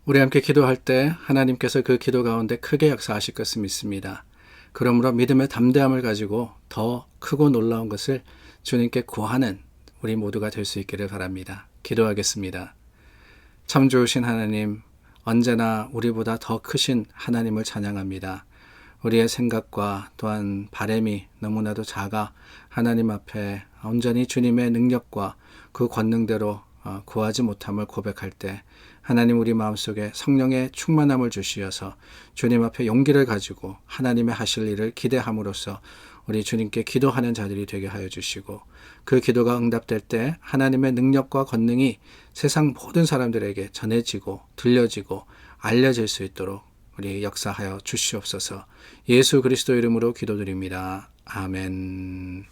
우리 함께 기도할 때 하나님께서 그 기도 가운데 크게 역사하실 것을 믿습니다. 그러므로 믿음의 담대함을 가지고 더 크고 놀라운 것을 주님께 구하는 우리 모두가 될 수 있기를 바랍니다. 기도하겠습니다. 참 좋으신 하나님, 언제나 우리보다 더 크신 하나님을 찬양합니다. 우리의 생각과 또한 바람이 너무나도 작아 하나님 앞에 온전히 주님의 능력과 그 권능대로 구하지 못함을 고백할 때 하나님 우리 마음속에 성령의 충만함을 주시어서 주님 앞에 용기를 가지고 하나님의 하실 일을 기대함으로써 우리 주님께 기도하는 자들이 되게 하여 주시고, 그 기도가 응답될 때 하나님의 능력과 권능이 세상 모든 사람들에게 전해지고 들려지고 알려질 수 있도록 우리 역사하여 주시옵소서. 예수 그리스도 이름으로 기도드립니다. 아멘.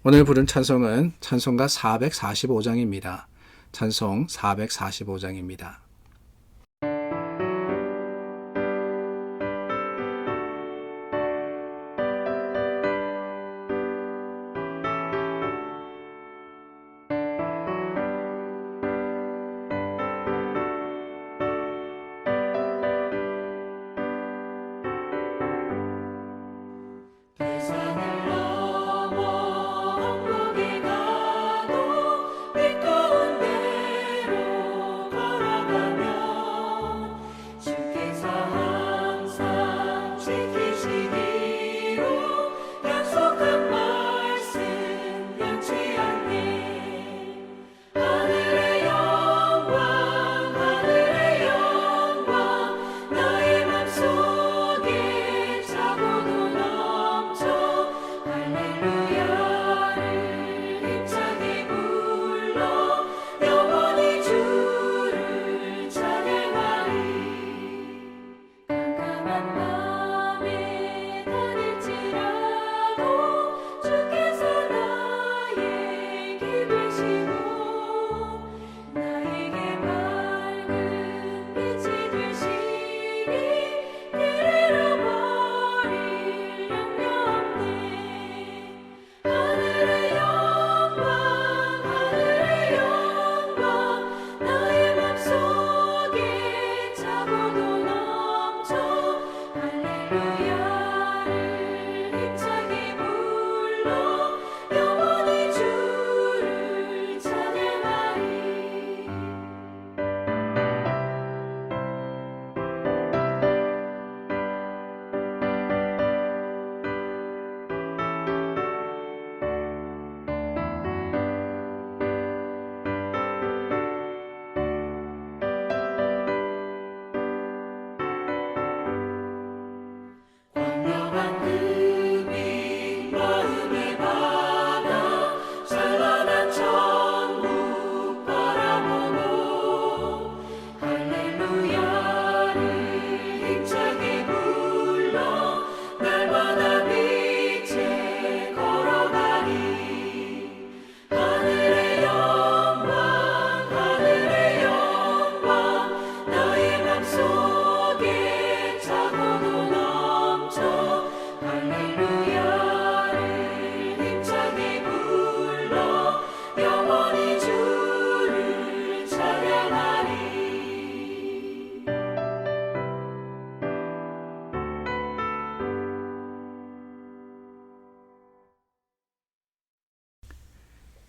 오늘 부른 찬송은 찬송가 445장입니다. 찬송 445장입니다.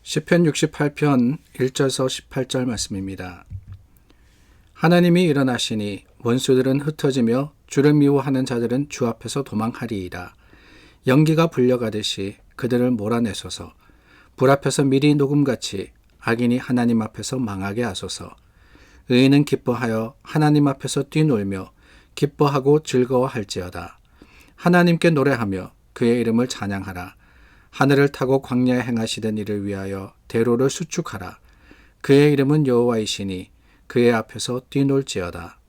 시편 68편 1절서 18절 말씀입니다. 하나님이 일어나시니 원수들은 흩어지며 주를 미워하는 자들은 주 앞에서 도망하리이다. 연기가 불려가듯이 그들을 몰아내소서. 불 앞에서 미리 녹음같이 악인이 하나님 앞에서 망하게 하소서. 의인은 기뻐하여 하나님 앞에서 뛰놀며 기뻐하고 즐거워할지어다. 하나님께 노래하며 그의 이름을 찬양하라. 하늘을 타고 광야에 행하시던 이를 위하여 대로를 수축하라. 그의 이름은 여호와이시니 그의 앞에서 뛰놀지어다.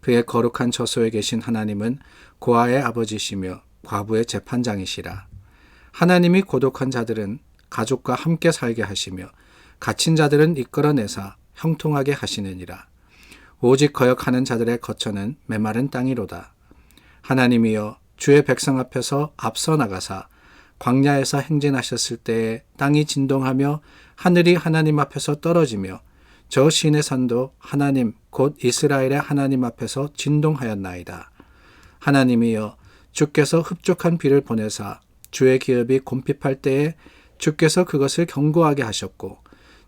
그의 거룩한 저소에 계신 하나님은 고아의 아버지시며 과부의 재판장이시라. 하나님이 고독한 자들은 가족과 함께 살게 하시며 갇힌 자들은 이끌어내사 형통하게 하시느니라. 오직 거역하는 자들의 거처는 메마른 땅이로다. 하나님이여 주의 백성 앞에서 앞서 나가사 광야에서 행진하셨을 때에 땅이 진동하며 하늘이 하나님 앞에서 떨어지며 저 시내 산도 하나님 곧 이스라엘의 하나님 앞에서 진동하였나이다. 하나님이여 주께서 흡족한 비를 보내사 주의 기업이 곰핍할 때에 주께서 그것을 견고하게 하셨고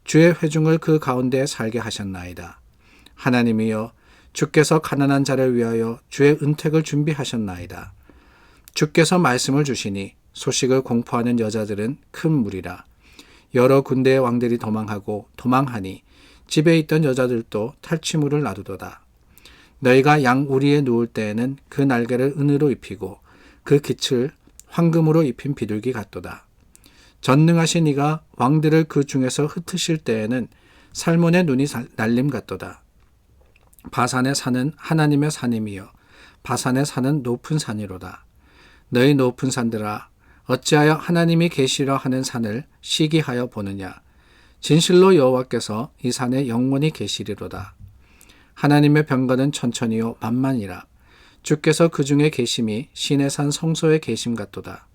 주의 회중을 그 가운데에 살게 하셨나이다. 하나님이여 주께서 가난한 자를 위하여 주의 은택을 준비하셨나이다. 주께서 말씀을 주시니 소식을 공포하는 여자들은 큰 무리라. 여러 군대의 왕들이 도망하니 집에 있던 여자들도 탈취물을 놔두도다. 너희가 양 우리에 누울 때에는 그 날개를 은으로 입히고 그 깃을 황금으로 입힌 비둘기 같도다. 전능하신 이가 왕들을 그 중에서 흩으실 때에는 살몬의 눈이 날림 같도다. 바산의 산은 하나님의 산임이여 바산의 산은 높은 산이로다. 너희 높은 산들아 어찌하여 하나님이 계시려 하는 산을 시기하여 보느냐. 진실로 여호와께서 이 산에 영원히 계시리로다. 하나님의 병거는 천천히요 만만이라. 주께서 그 중에 계심이 신의 산 성소에 계심 같도다.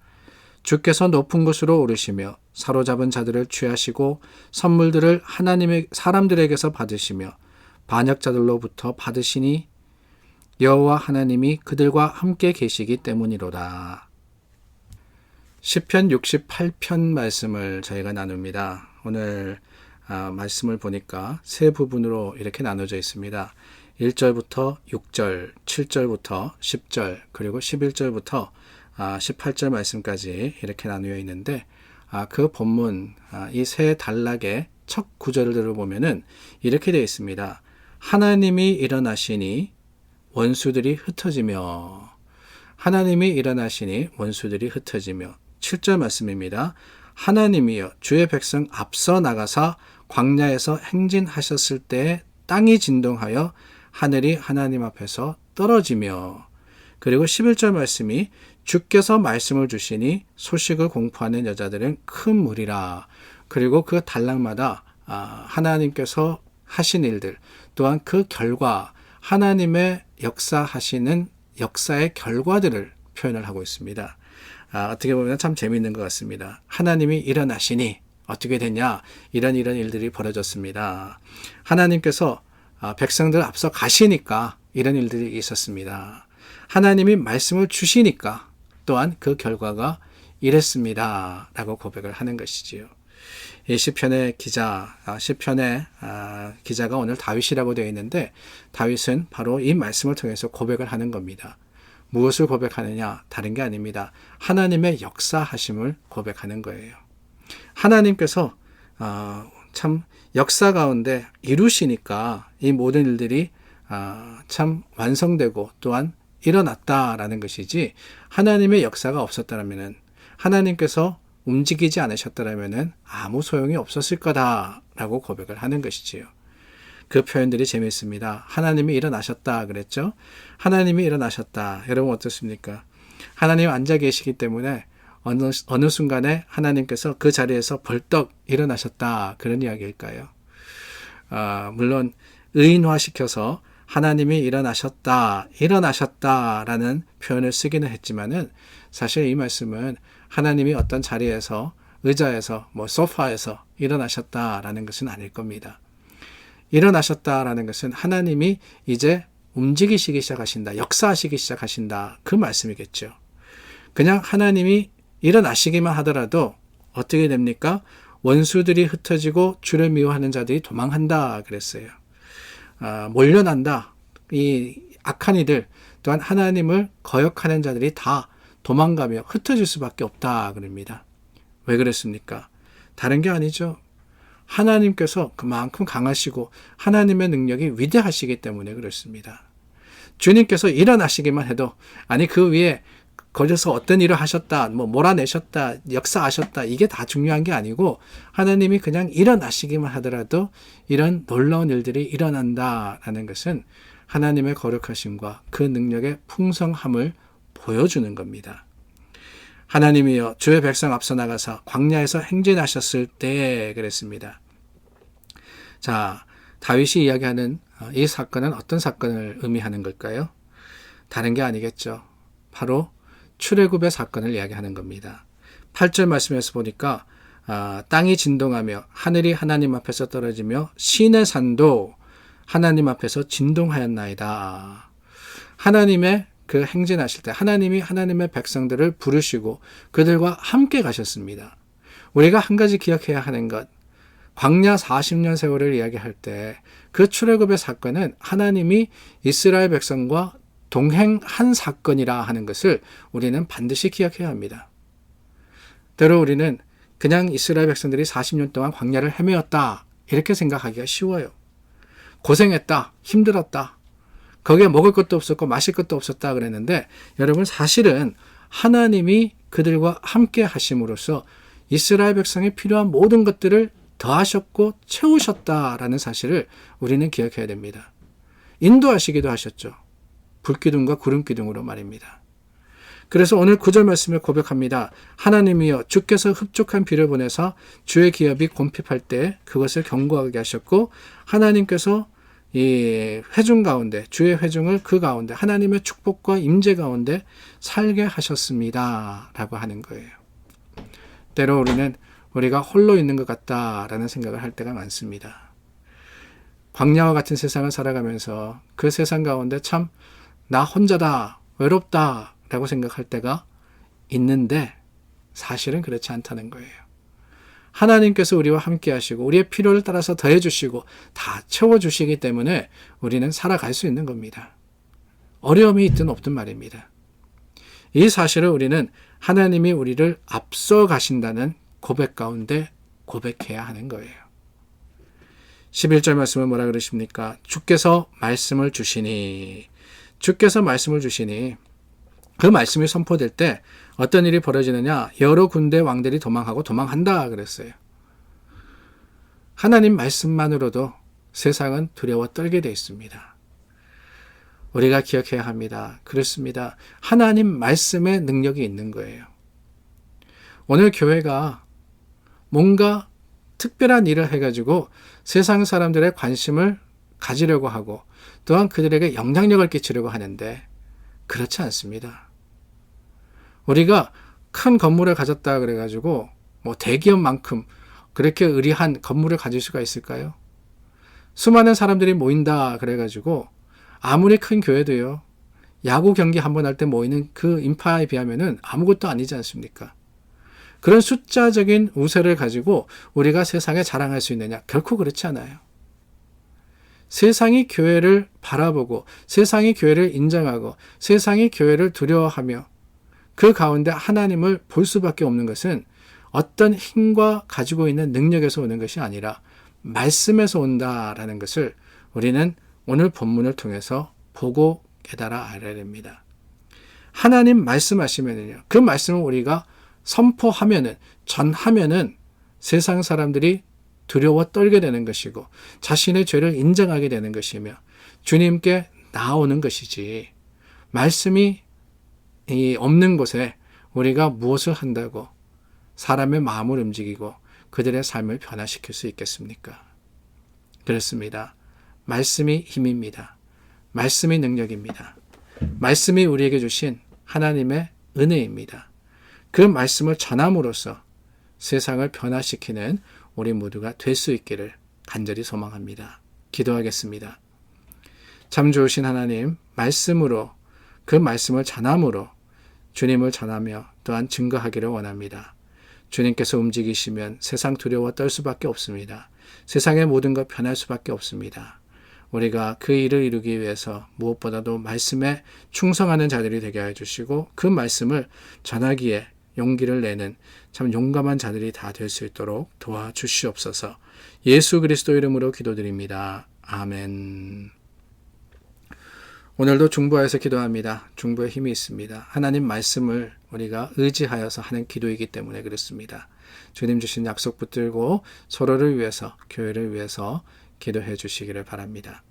주께서 높은 곳으로 오르시며 사로잡은 자들을 취하시고 선물들을 하나님의 사람들에게서 받으시며 반역자들로부터 받으시니 여호와 하나님이 그들과 함께 계시기 때문이로다. 시편 68편 말씀을 저희가 나눕니다. 오늘 말씀을 보니까 세 부분으로 이렇게 나눠져 있습니다. 1절부터 6절, 7절부터 10절, 그리고 11절부터 18절 말씀까지 이렇게 나누어 있는데 그 본문 이 세 단락의 첫 구절을 보면은 이렇게 되어 있습니다. 하나님이 일어나시니 원수들이 흩어지며 하나님이 일어나시니 원수들이 흩어지며 7절 말씀입니다. 하나님이여 주의 백성 앞서 나가사 광야에서 행진하셨을 때에 땅이 진동하여 하늘이 하나님 앞에서 떨어지며 그리고 11절 말씀이 주께서 말씀을 주시니 소식을 공포하는 여자들은 큰 무리라. 그리고 그 단락마다 하나님께서 하신 일들 또한 그 결과 하나님의 역사하시는 역사의 결과들을 표현을 하고 있습니다. 어떻게 보면 참 재미있는 것 같습니다. 하나님이 일어나시니 어떻게 됐냐? 이런 일들이 벌어졌습니다. 하나님께서 백성들 앞서 가시니까 이런 일들이 있었습니다. 하나님이 말씀을 주시니까 또한 그 결과가 이랬습니다. 라고 고백을 하는 것이지요. 이 시편의 기자가 오늘 다윗이라고 되어 있는데 다윗은 바로 이 말씀을 통해서 고백을 하는 겁니다. 무엇을 고백하느냐? 다른 게 아닙니다. 하나님의 역사하심을 고백하는 거예요. 하나님께서 참 역사 가운데 이루시니까 이 모든 일들이 참 완성되고 또한 일어났다라는 것이지 하나님의 역사가 없었다면 하나님께서 움직이지 않으셨다면 아무 소용이 없었을 거다라고 고백을 하는 것이지요. 그 표현들이 재미있습니다. 하나님이 일어나셨다 그랬죠. 하나님이 일어나셨다. 여러분 어떻습니까? 하나님 앉아 계시기 때문에 어느 순간에 하나님께서 그 자리에서 벌떡 일어나셨다. 그런 이야기일까요? 물론 의인화시켜서 하나님이 일어나셨다라는 표현을 쓰기는 했지만은 사실 이 말씀은 하나님이 어떤 자리에서 의자에서 소파에서 일어나셨다라는 것은 아닐 겁니다. 일어나셨다라는 것은 하나님이 이제 움직이시기 시작하신다, 역사하시기 시작하신다 그 말씀이겠죠. 그냥 하나님이 일어나시기만 하더라도 어떻게 됩니까? 원수들이 흩어지고 주를 미워하는 자들이 도망한다 그랬어요. 몰려난다. 이 악한 이들 또한 하나님을 거역하는 자들이 다 도망가며 흩어질 수밖에 없다 그럽니다. 왜 그랬습니까? 다른 게 아니죠. 하나님께서 그만큼 강하시고 하나님의 능력이 위대하시기 때문에 그렇습니다. 주님께서 일어나시기만 해도 그 위에 거기서 어떤 일을 하셨다, 몰아내셨다, 역사하셨다 이게 다 중요한 게 아니고 하나님이 그냥 일어나시기만 하더라도 이런 놀라운 일들이 일어난다라는 것은 하나님의 거룩하심과 그 능력의 풍성함을 보여주는 겁니다. 하나님이여 주의 백성 앞서 나가서 광야에서 행진하셨을 때 그랬습니다. 자, 다윗이 이야기하는 이 사건은 어떤 사건을 의미하는 걸까요? 다른 게 아니겠죠. 바로 출애굽의 사건을 이야기하는 겁니다. 8절 말씀에서 보니까 땅이 진동하며 하늘이 하나님 앞에서 떨어지며 시내 산도 하나님 앞에서 진동하였나이다. 하나님의 그 행진하실 때 하나님이 하나님의 백성들을 부르시고 그들과 함께 가셨습니다. 우리가 한 가지 기억해야 하는 것, 광야 40년 세월을 이야기할 때 그 출애굽의 사건은 하나님이 이스라엘 백성과 동행한 사건이라 하는 것을 우리는 반드시 기억해야 합니다. 때로 우리는 그냥 이스라엘 백성들이 40년 동안 광야를 헤매었다 이렇게 생각하기가 쉬워요. 고생했다, 힘들었다, 거기에 먹을 것도 없었고 마실 것도 없었다 그랬는데 여러분 사실은 하나님이 그들과 함께 하심으로써 이스라엘 백성이 필요한 모든 것들을 더하셨고 채우셨다라는 사실을 우리는 기억해야 됩니다. 인도하시기도 하셨죠. 불기둥과 구름기둥으로 말입니다. 그래서 오늘 9절 말씀을 고백합니다. 하나님이여 주께서 흡족한 비를 보내서 주의 기업이 곤핍할 때 그것을 견고하게 하셨고 하나님께서 이 회중 가운데 주의 회중을 그 가운데 하나님의 축복과 임재 가운데 살게 하셨습니다 라고 하는 거예요. 때로 우리가 홀로 있는 것 같다라는 생각을 할 때가 많습니다. 광야와 같은 세상을 살아가면서 그 세상 가운데 참 나 혼자다, 외롭다 라고 생각할 때가 있는데 사실은 그렇지 않다는 거예요. 하나님께서 우리와 함께 하시고 우리의 필요를 따라서 더해 주시고 다 채워 주시기 때문에 우리는 살아갈 수 있는 겁니다. 어려움이 있든 없든 말입니다. 이 사실을 우리는 하나님이 우리를 앞서 가신다는 고백 가운데 고백해야 하는 거예요. 11절 말씀은 뭐라 그러십니까? 주께서 말씀을 주시니 그 말씀이 선포될 때 어떤 일이 벌어지느냐? 여러 군데 왕들이 도망하고 도망한다 그랬어요. 하나님 말씀만으로도 세상은 두려워 떨게 되어 있습니다. 우리가 기억해야 합니다. 그렇습니다. 하나님 말씀의 능력이 있는 거예요. 오늘 교회가 뭔가 특별한 일을 해가지고 세상 사람들의 관심을 가지려고 하고 또한 그들에게 영향력을 끼치려고 하는데 그렇지 않습니다. 우리가 큰 건물을 가졌다 그래가지고 뭐 대기업만큼 그렇게 의리한 건물을 가질 수가 있을까요? 수많은 사람들이 모인다 그래가지고 아무리 큰 교회도요, 야구 경기 한번 할 때 모이는 그 인파에 비하면은 아무것도 아니지 않습니까? 그런 숫자적인 우세를 가지고 우리가 세상에 자랑할 수 있느냐? 결코 그렇지 않아요. 세상이 교회를 바라보고 세상이 교회를 인정하고 세상이 교회를 두려워하며 그 가운데 하나님을 볼 수밖에 없는 것은 어떤 힘과 가지고 있는 능력에서 오는 것이 아니라 말씀에서 온다라는 것을 우리는 오늘 본문을 통해서 보고 깨달아 알아야 됩니다. 하나님 말씀하시면은요, 그 말씀을 우리가 선포하면은, 전하면은 세상 사람들이 두려워 떨게 되는 것이고 자신의 죄를 인정하게 되는 것이며 주님께 나오는 것이지, 말씀이 없는 곳에 우리가 무엇을 한다고 사람의 마음을 움직이고 그들의 삶을 변화시킬 수 있겠습니까? 그렇습니다. 말씀이 힘입니다. 말씀이 능력입니다. 말씀이 우리에게 주신 하나님의 은혜입니다. 그 말씀을 전함으로써 세상을 변화시키는 우리 모두가 될 수 있기를 간절히 소망합니다. 기도하겠습니다. 참 좋으신 하나님, 말씀으로, 그 말씀을 전함으로 주님을 전하며 또한 증거하기를 원합니다. 주님께서 움직이시면 세상 두려워 떨 수밖에 없습니다. 세상의 모든 것 변할 수밖에 없습니다. 우리가 그 일을 이루기 위해서 무엇보다도 말씀에 충성하는 자들이 되게 해주시고 그 말씀을 전하기에 용기를 내는 참 용감한 자들이 다 될 수 있도록 도와주시옵소서. 예수 그리스도 이름으로 기도드립니다. 아멘. 오늘도 중보하여서 기도합니다. 중보에 힘이 있습니다. 하나님 말씀을 우리가 의지하여서 하는 기도이기 때문에 그렇습니다. 주님 주신 약속 붙들고 서로를 위해서, 교회를 위해서 기도해 주시기를 바랍니다.